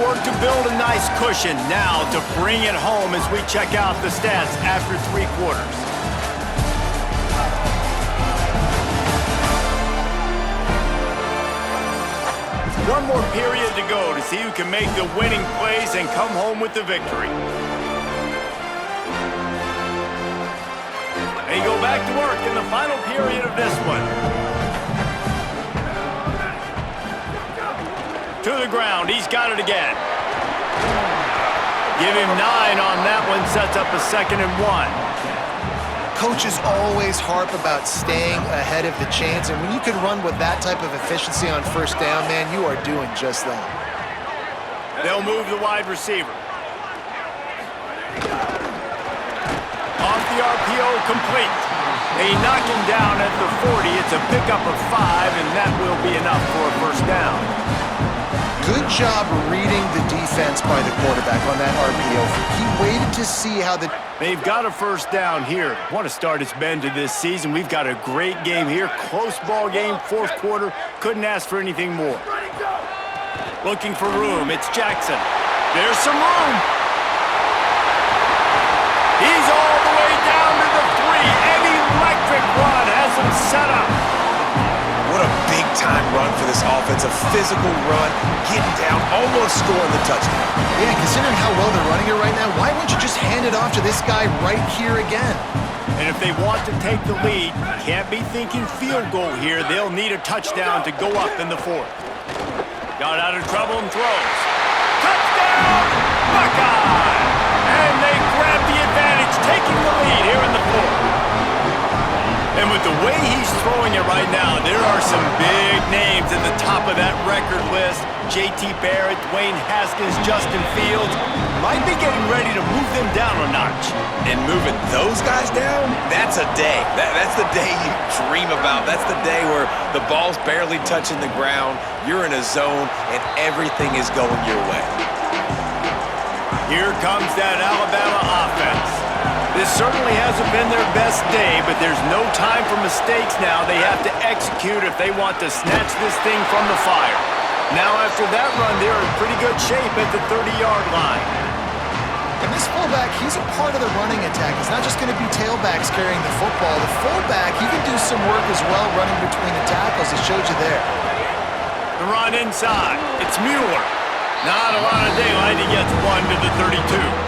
work to build a nice cushion. Now to bring it home as we check out the stats after 3 quarters. One more period to go to see who can make the winning plays and come home with the victory. They go back to work in the final period of this one. To the ground, he's got it again. Give him 9 on that one, sets up a 2nd and 1. Coaches always harp about staying ahead of the chains, and when you can run with that type of efficiency on 1st down, man, you are doing just that. They'll move the wide receiver. Off the RPO, complete. They knock him down at the 40. It's a pickup of 5, and that will be enough for a 1st down. Good job reading the defense by the quarterback on that RPO. He waited to see how the... They've got a 1st down here. What a start it's been to this season. We've got a great game here. Close ball game, 4th quarter. Couldn't ask for anything more. Looking for room. It's Jackson. There's some room. He's all the way down to the 3. An electric run has him set up. What a big-time run for this offense. A physical run, getting down, almost scoring the touchdown. Yeah, considering how well they're running it right now, why wouldn't you just hand it off to this guy right here again? And if they want to take the lead, can't be thinking field goal here. They'll need a touchdown to go up in the 4th. Got out of trouble and throws. Touchdown, Buckeye! And they grab the advantage, taking the lead here in the 4th. And with the way he's throwing it right now, there are some big names at the top of that record list. J.T. Barrett, Dwayne Haskins, Justin Fields. Might be getting ready to move them down a notch. And moving those guys down, that's a day. That's the day you dream about. That's the day where the ball's barely touching the ground, you're in a zone, and everything is going your way. Here comes that Alabama offense. This certainly hasn't been their best day, but there's no time for mistakes now. They have to execute if they want to snatch this thing from the fire. Now after that run, they're in pretty good shape at the 30-yard line. And this fullback, he's a part of the running attack. It's not just going to be tailbacks carrying the football. The fullback, he can do some work as well running between the tackles. It showed you there. The run inside. It's Mueller. Not a lot of daylight. He gets 1 to the 32.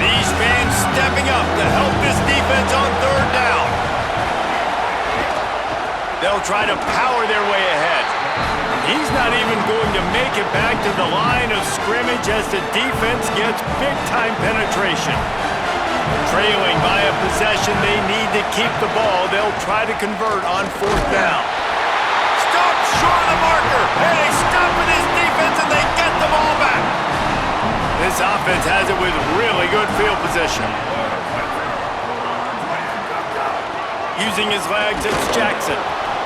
These fans stepping up to help this defense on 3rd down. They'll try to power their way ahead. He's not even going to make it back to the line of scrimmage as the defense gets big-time penetration. Trailing by a possession, they need to keep the ball. They'll try to convert on 4th down. Stop short of the marker. And they stop with this defense and they get the ball back. This offense has it with really good field position. Using his legs, it's Jackson.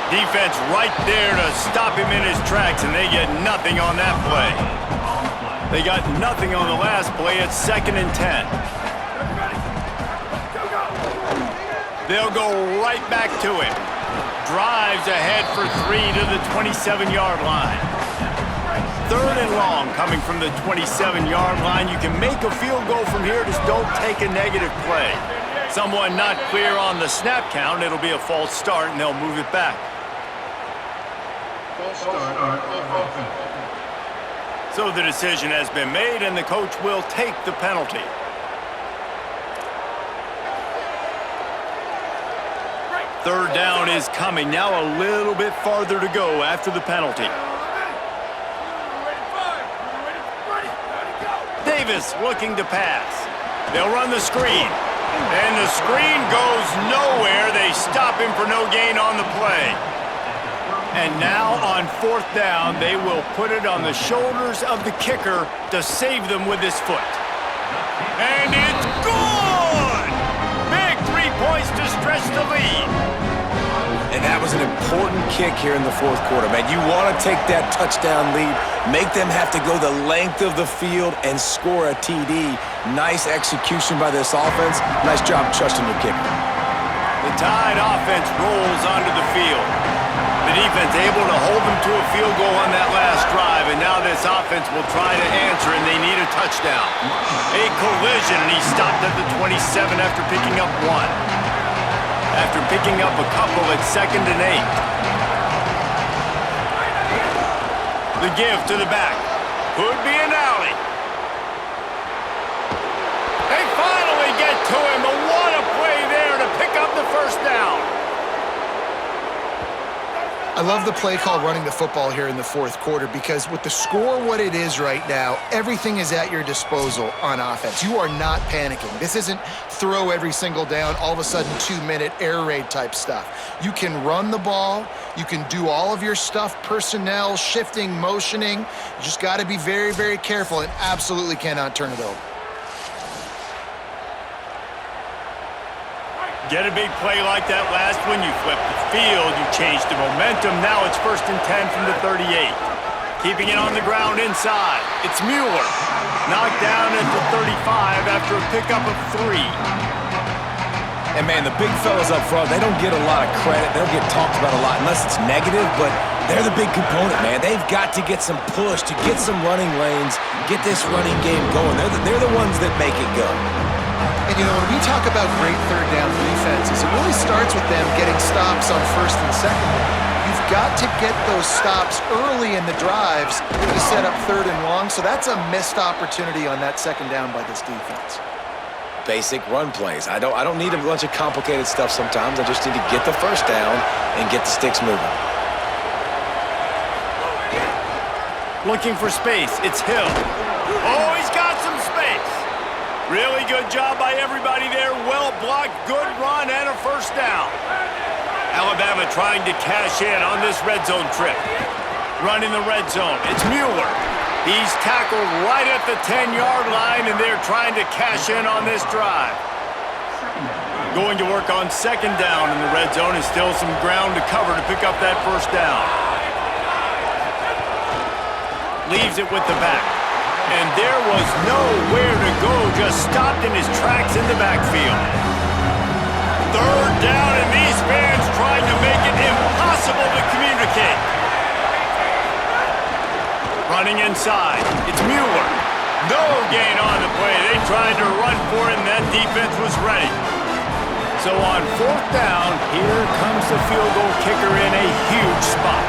Defense right there to stop him in his tracks, and they get nothing on that play. They got nothing on the last play. It's 2nd and 10. They'll go right back to him. Drives ahead for 3 to the 27-yard line. 3rd and long coming from the 27-yard line. You can make a field goal from here, just don't take a negative play. Someone not clear on the snap count, it'll be a false start, and they'll move it back. So the decision has been made, and the coach will take the penalty. Third down is coming. Now a little bit farther to go after the penalty. Davis looking to pass. They'll run the screen. And the screen goes nowhere. They stop him for no gain on the play. And now on 4th down, they will put it on the shoulders of the kicker to save them with his foot. And it's good! Big 3 points to stretch the lead. And that was an important kick here in the 4th quarter, man. You want to take that touchdown lead, make them have to go the length of the field and score a TD. Nice execution by this offense. Nice job trusting your kicker. The Tide offense rolls onto the field. The defense able to hold them to a field goal on that last drive, and now this offense will try to answer, and they need a touchdown. A collision, and he stopped at the 27 after picking up one. After picking up a couple at 2nd and 8. The give to the back. Could be an alley. They finally get to him, but what a play there to pick up the first down. I love the play call running the football here in the fourth quarter because with the score what it is right now, everything is at your disposal on offense. You are not panicking. This isn't throw every single down, all of a sudden 2-minute air raid type stuff. You can run the ball. You can do all of your stuff, personnel, shifting, motioning. You just got to be very, very careful and absolutely cannot turn it over. Get a big play like that last one, you flip the field, you change the momentum. Now it's 1st and 10 from the 38. Keeping it on the ground inside. It's Mueller. Knocked down at the 35 after a pickup of 3. And, man, the big fellas up front, they don't get a lot of credit. They don't get talked about a lot unless it's negative, but they're the big component, man. They've got to get some push, to get some running lanes, get this running game going. They're the ones that make it go. And, you know, when we talk about great third down defenses, it really starts with them getting stops on 1st and 2nd. You've got to get those stops early in the drives to set up 3rd and long, so that's a missed opportunity on that 2nd down by this defense. Basic run plays. I don't need a bunch of complicated stuff sometimes. I just need to get the first down and get the sticks moving. Looking for space. It's Hill. Oh, he's got some space. Really good job by everybody there. Well blocked, good run, and a first down. Alabama trying to cash in on this red zone trip. Running the red zone. It's Mueller. He's tackled right at the 10-yard line, and they're trying to cash in on this drive. Going to work on 2nd down in the red zone, and still some ground to cover to pick up that first down. Leaves it with the back. And there was nowhere to go, just stopped in his tracks in the backfield. 3rd down, and these fans trying to make it impossible to communicate. Running inside, it's Mueller. No gain on the play. They tried to run for it, and that defense was ready. So on 4th down, here comes the field goal kicker in a huge spot.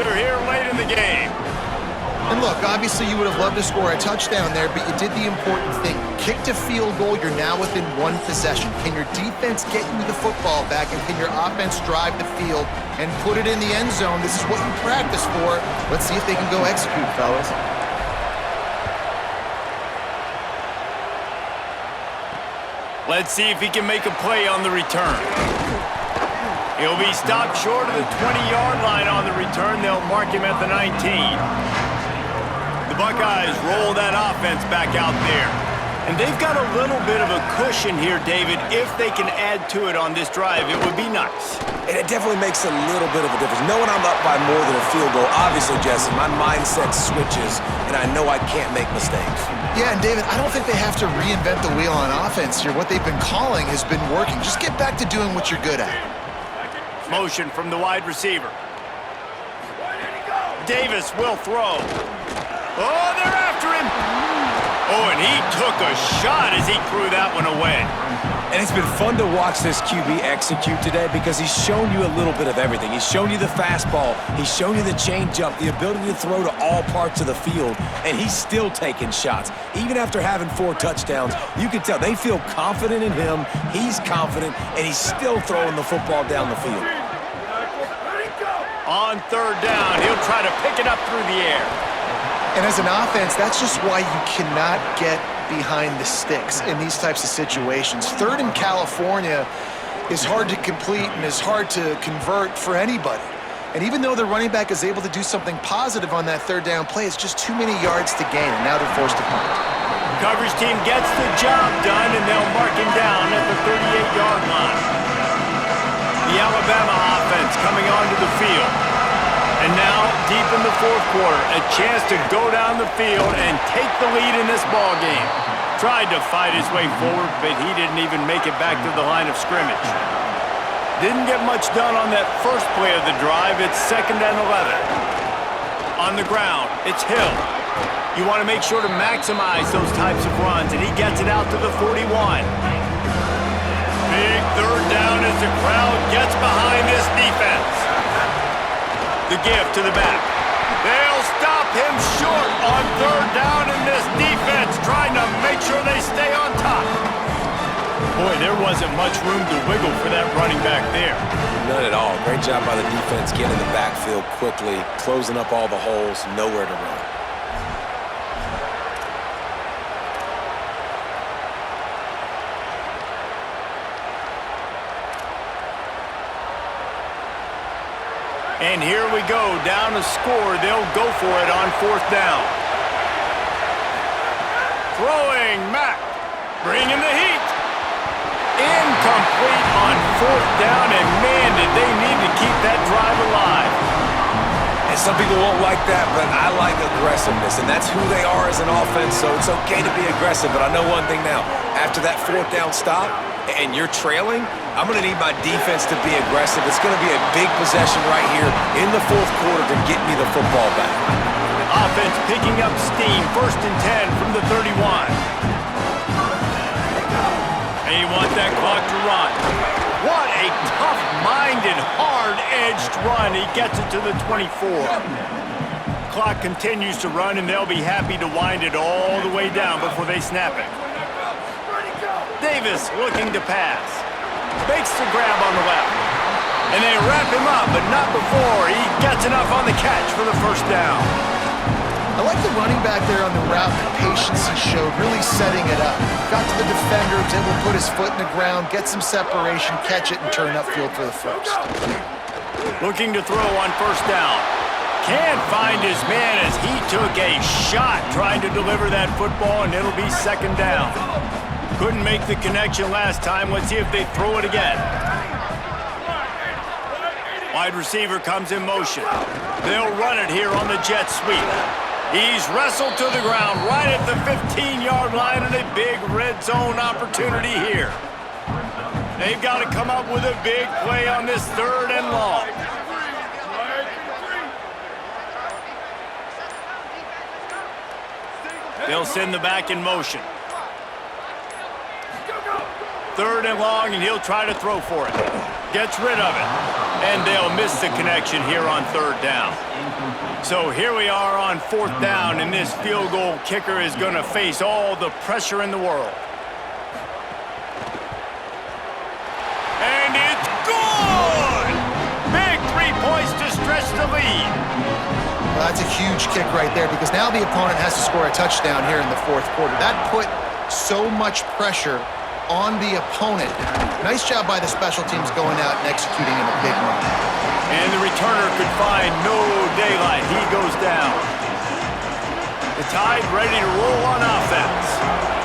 Here late in the game. And look, obviously you would have loved to score a touchdown there, but you did the important thing. Kicked a field goal, you're now within 1 possession. Can your defense get you the football back, and can your offense drive the field and put it in the end zone? This is what you practice for. Let's see if they can go execute, fellas. Let's see if he can make a play on the return. He'll be stopped short of the 20-yard line on the return. They'll mark him at the 19. The Buckeyes roll that offense back out there. And they've got a little bit of a cushion here, David. If they can add to it on this drive, it would be nice. And it definitely makes a little bit of a difference. Knowing I'm up by more than a field goal, obviously, Jesse, my mindset switches, and I know I can't make mistakes. Yeah, and David, I don't think they have to reinvent the wheel on offense here. What they've been calling has been working. Just get back to doing what you're good at. Motion from the wide receiver. Davis will throw. Oh, they're after him. Oh, and he took a shot as he threw that one away. And it's been fun to watch this QB execute today because he's shown you a little bit of everything. He's shown you the fastball. He's shown you the changeup, the ability to throw to all parts of the field, and he's still taking shots. Even after having 4 touchdowns, you can tell they feel confident in him. He's confident, and he's still throwing the football down the field. On 3rd down, he'll try to pick it up through the air. And as an offense, that's just why you cannot get behind the sticks in these types of situations. 3rd in California is hard to complete and is hard to convert for anybody. And even though the running back is able to do something positive on that 3rd down play, it's just too many yards to gain, and now they're forced to punt. Coverage team gets the job done, and they'll mark him down at the 38-yard line. The Alabama offense coming onto the field. And now deep in the fourth quarter. A chance to go down the field and take the lead in this ball game. Tried to fight his way forward, but he didn't even make it back to the line of scrimmage. Didn't get much done on that first play of the drive. It's 2nd and 11. On the ground, it's Hill. You want to make sure to maximize those types of runs, and he gets it out to the 41. Big 3rd down as the crowd gets behind this defense. The give to the back. They'll stop him short on 3rd down in this defense, trying to make sure they stay on top. Boy, there wasn't much room to wiggle for that running back there. None at all. Great job by the defense getting in the backfield quickly, closing up all the holes, nowhere to run. And here we go, down to score. They'll go for it on 4th down. Throwing, Mack, bringing the heat. Incomplete on 4th down, and man, did they need to keep that drive alive. And some people won't like that, but I like aggressiveness, and that's who they are as an offense, so it's okay to be aggressive. But I know one thing now. After that 4th down stop, and you're trailing, I'm going to need my defense to be aggressive. It's going to be a big possession right here in the 4th quarter to get me the football back. Offense picking up steam. 1st and 10 from the 31. And you want that clock to run. What a tough-minded, hard-edged run. He gets it to the 24. Clock continues to run, and they'll be happy to wind it all the way down before they snap it. Davis looking to pass. Makes the grab on the left. And they wrap him up, but not before he gets enough on the catch for the 1st down. I like the running back there on the route, the patience he showed, really setting it up. Got to the defender, was able to put his foot in the ground, get some separation, catch it, and turn upfield for the 1st. Looking to throw on 1st down. Can't find his man as he took a shot trying to deliver that football, and it'll be 2nd down. Couldn't make the connection last time. Let's see if they throw it again. Wide receiver comes in motion. They'll run it here on the jet sweep. He's wrestled to the ground right at the 15-yard line, and a big red zone opportunity here. They've got to come up with a big play on this 3rd and long. They'll send the back in motion. 3rd and long, and he'll try to throw for it. Gets rid of it. And they'll miss the connection here on 3rd down. So here we are on 4th down, and this field goal kicker is going to face all the pressure in the world. And it's good! Big 3 points to stretch the lead. Well, that's a huge kick right there because now the opponent has to score a touchdown here in the 4th quarter. That put so much pressure on the opponent. Nice job by the special teams going out and executing in a big run. And the returner could find no daylight. He goes down. The Tide ready to roll on offense.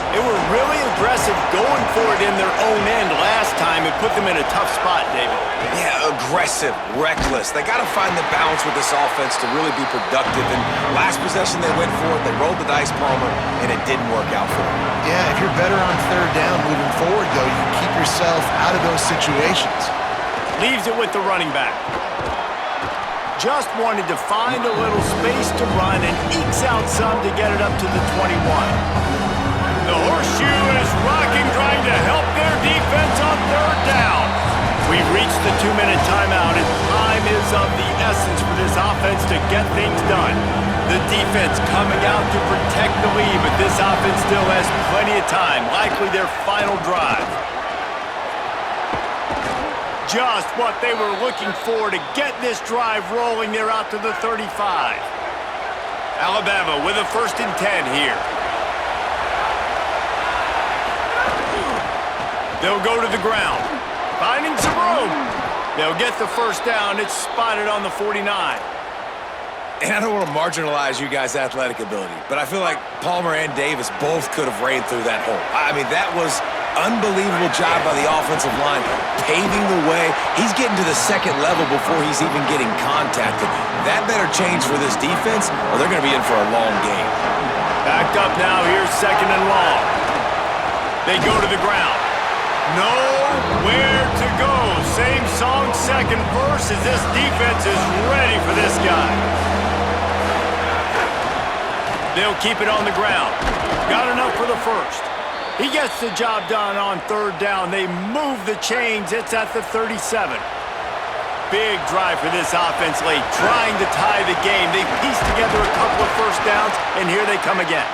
They were really aggressive going for it in their own end last time. It put them in a tough spot, David. Yeah, aggressive, reckless. They got to find the balance with this offense to really be productive. And last possession they went for it. They rolled the dice, Palmer, and it didn't work out for them. Yeah, if you're better on 3rd down moving forward, though, you can keep yourself out of those situations. Leaves it with the running back. Just wanted to find a little space to run and ekes out some to get it up to the 21. The horseshoe is rocking, trying to help their defense on 3rd down. We've reached the 2-minute timeout, and time is of the essence for this offense to get things done. The defense coming out to protect the lead, but this offense still has plenty of time, likely their final drive. Just what they were looking for to get this drive rolling. They're out to the 35. Alabama with a 1st and 10 here. They'll go to the ground, finding some room. They'll get the 1st down. It's spotted on the 49. And I don't want to marginalize you guys' athletic ability, but I feel like Palmer and Davis both could have ran through that hole. I mean, that was Unbelievable job by the offensive line, paving the way. He's getting to the second level before he's even getting contacted. That better change for this defense, or they're going to be in for a long game. Backed up now, here's second and long. They go to the ground. Nowhere to go. Same song, second verse, as this defense is ready for this guy. They'll keep it on the ground. Got enough for the first. He gets the job done on third down. They move the chains. It's at the 37. Big drive for this offense late, trying to tie the game. They piece together a couple of first downs, and here they come again.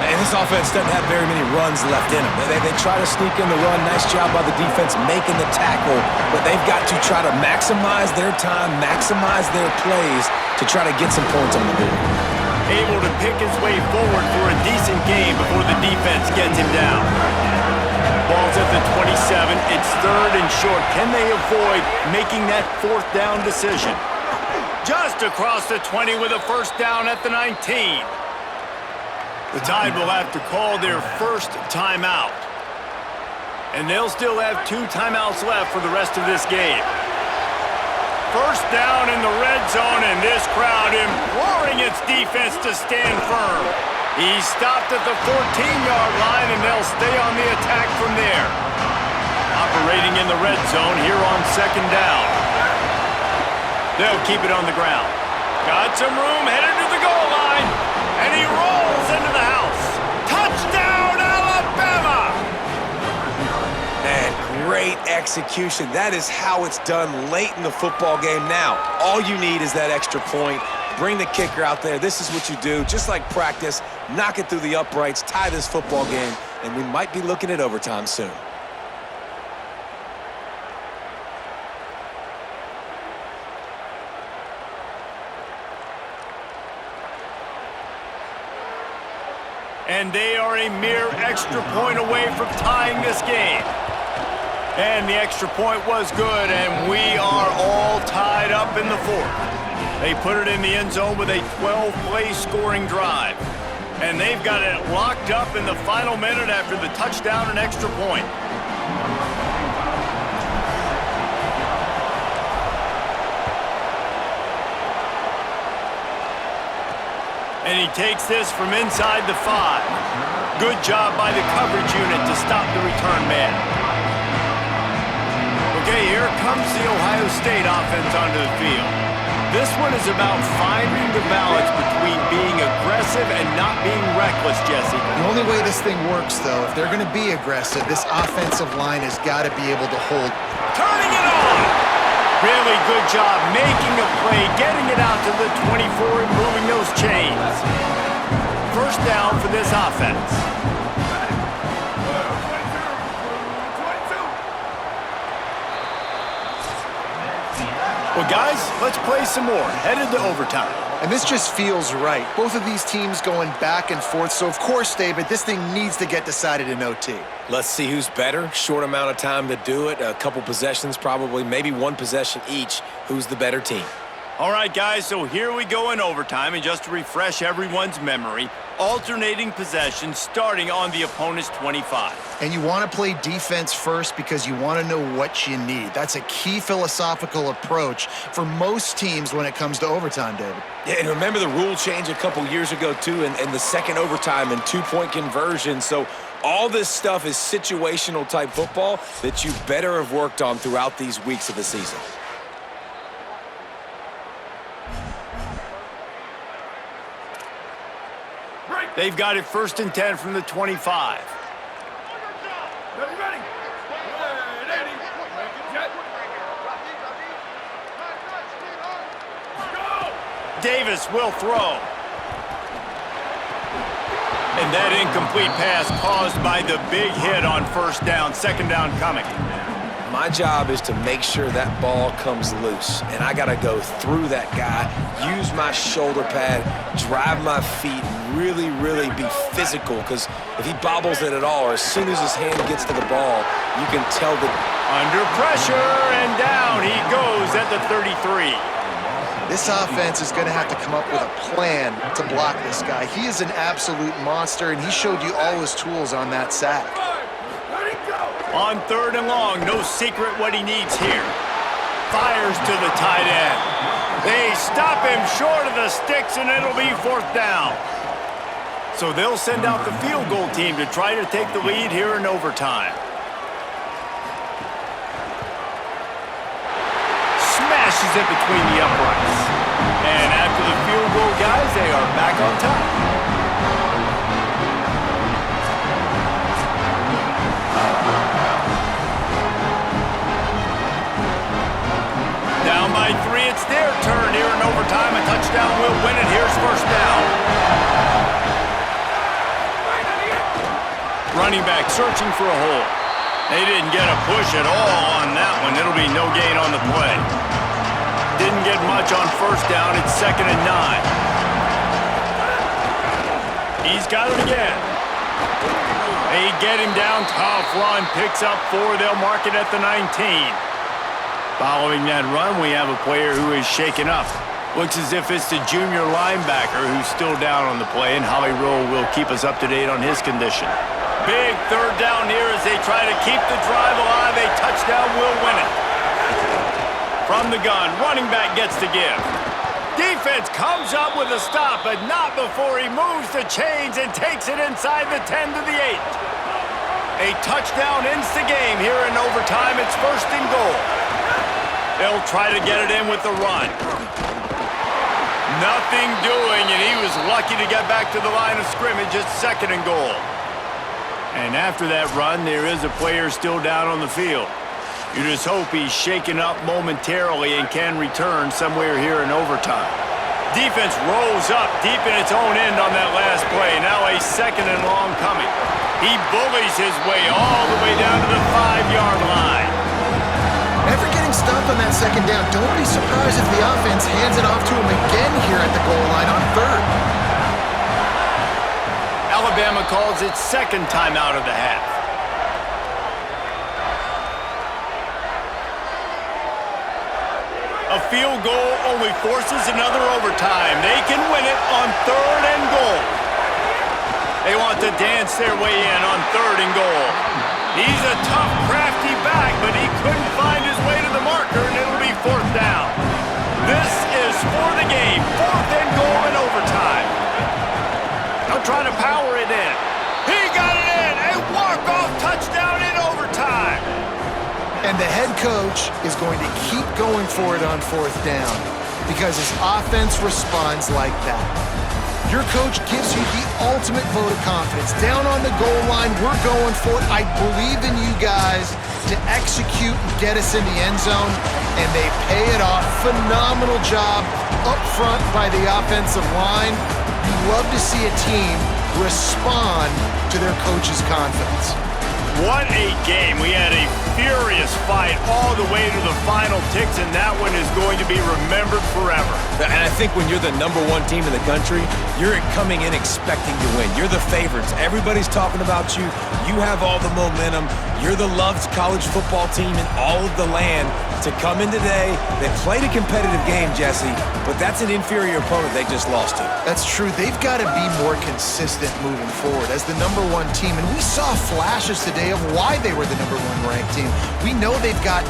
And this offense doesn't have very many runs left in them. They try to sneak in the run. Nice job by the defense making the tackle, but they've got to try to maximize their time, maximize their plays to try to get some points on the board. Able to pick his way forward for a decent game before the defense gets him down. Ball's at the 27. It's third and short. Can they avoid making that fourth down decision? Just across the 20 with a first down at the 19. The Tide will have to call their first timeout. And they'll still have 2 timeouts left for the rest of this game. First down in the red zone, and this crowd imploring its defense to stand firm. He's stopped at the 14-yard line, and they'll stay on the attack from there. Operating in the red zone here on second down. They'll keep it on the ground. Got some room, headed to the goal line, and he rolls into the house. Touchdown, Alabama! And great execution. That is how it's done late in the football game. Now, all you need is that extra point. Bring the kicker out there. This is what you do. Just like practice, knock it through the uprights, tie this football game, and we might be looking at overtime soon. And they are a mere extra point away from tying this game. And the extra point was good, and we are all tied up in the fourth. They put it in the end zone with a 12-play scoring drive. And they've got it locked up in the final minute after the touchdown and extra point. And he takes this from inside the 5. Good job by the coverage unit to stop the return man. Okay, here comes the Ohio State offense onto the field. This one is about finding the balance between being aggressive and not being reckless, Jesse. The only way this thing works, though, if they're going to be aggressive, this offensive line has got to be able to hold. Turning it on! Really good job making a play, getting it out to the 24 and moving those chains. First down for this offense. Well, guys, let's play some more. Headed to overtime. And this just feels right. Both of these teams going back and forth. So, of course, David, this thing needs to get decided in OT. Let's see who's better. Short amount of time to do it. A couple possessions probably, maybe one possession each. Who's the better team? All right, guys, so here we go in overtime. And just to refresh everyone's memory, alternating possessions starting on the opponent's 25. And you want to play defense first because you want to know what you need. That's a key philosophical approach for most teams when it comes to overtime, David. Yeah, and remember the rule change a couple years ago, too, and the second overtime and two-point conversion. So all this stuff is situational type football that you better have worked on throughout these weeks of the season. They've got it first and 10 from the 25. Davis will throw. And that incomplete pass caused by the big hit on first down. Second down coming. My job is to make sure that ball comes loose, and I got to go through that guy, use my shoulder pad, drive my feet, really, really be physical, because if he bobbles it at all, or as soon as his hand gets to the ball, you can tell that. Under pressure, and down he goes at the 33. This offense is going to have to come up with a plan to block this guy. He is an absolute monster, and he showed you all his tools on that sack. On 3rd and long, no secret what he needs here. Fires to the tight end. They stop him short of the sticks, and it'll be 4th down. So they'll send out the field goal team to try to take the lead here in overtime. Smashes it between the uprights. And after the field goal, guys, they are back on top. Down by 3, it's their turn here in overtime. A touchdown will win it. Here's 1st down. Running back searching for a hole. They didn't get a push at all on that one. It'll be no gain on the play. Didn't get much on 1st down. It's 2nd and 9. He's got it again. They get him down. Tough run. Picks up 4. They'll mark it at the 19. Following that run, we have a player who is shaken up. Looks as if it's the junior linebacker who's still down on the play, and Holly Rowe will keep us up to date on his condition. Big 3rd down here as they try to keep the drive alive. A touchdown will win it. From the gun, running back gets the give. Defense comes up with a stop, but not before he moves the chains and takes it inside the 10 to the 8. A touchdown ends the game here in overtime. It's 1st and goal. They'll try to get it in with the run. Nothing doing, and he was lucky to get back to the line of scrimmage. It's 2nd and goal. And after that run, there is a player still down on the field. You just hope he's shaken up momentarily and can return somewhere here in overtime. Defense rolls up deep in its own end on that last play. Now a 2nd and long coming. He bullies his way all the way down to the 5-yard line. After getting stopped on that 2nd down, don't be surprised if the offense hands it off to him again here at the goal line on 3rd. Alabama calls its 2nd timeout of the half. A field goal only forces another overtime. They can win it on 3rd and goal. They want to dance their way in on 3rd and goal. He's a tough, crafty back, but he couldn't find his way to the marker, and it'll be 4th down. This is for the game. 4th and goal in overtime. They'll try to power it in. He got it in! A walk-off touchdown in overtime! And the head coach is going to keep going for it on 4th down because his offense responds like that. Your coach gives you the ultimate vote of confidence. Down on the goal line, we're going for it. I believe in you guys to execute and get us in the end zone, and they pay it off. Phenomenal job up front by the offensive line. You love to see a team respond to their coach's confidence. What a game. We had a furious fight all the way to the final ticks, and that one is going to be remembered forever. And I think when you're the #1 team in the country, you're coming in expecting to win. You're the favorites. Everybody's talking about you. You have all the momentum. You're the loved college football team in all of the land. To come in today, they played a competitive game, Jesse, but that's an inferior opponent they just lost to. That's true. They've got to be more consistent moving forward as the #1 team. And we saw flashes today of why they were the #1 ranked team. We know they've got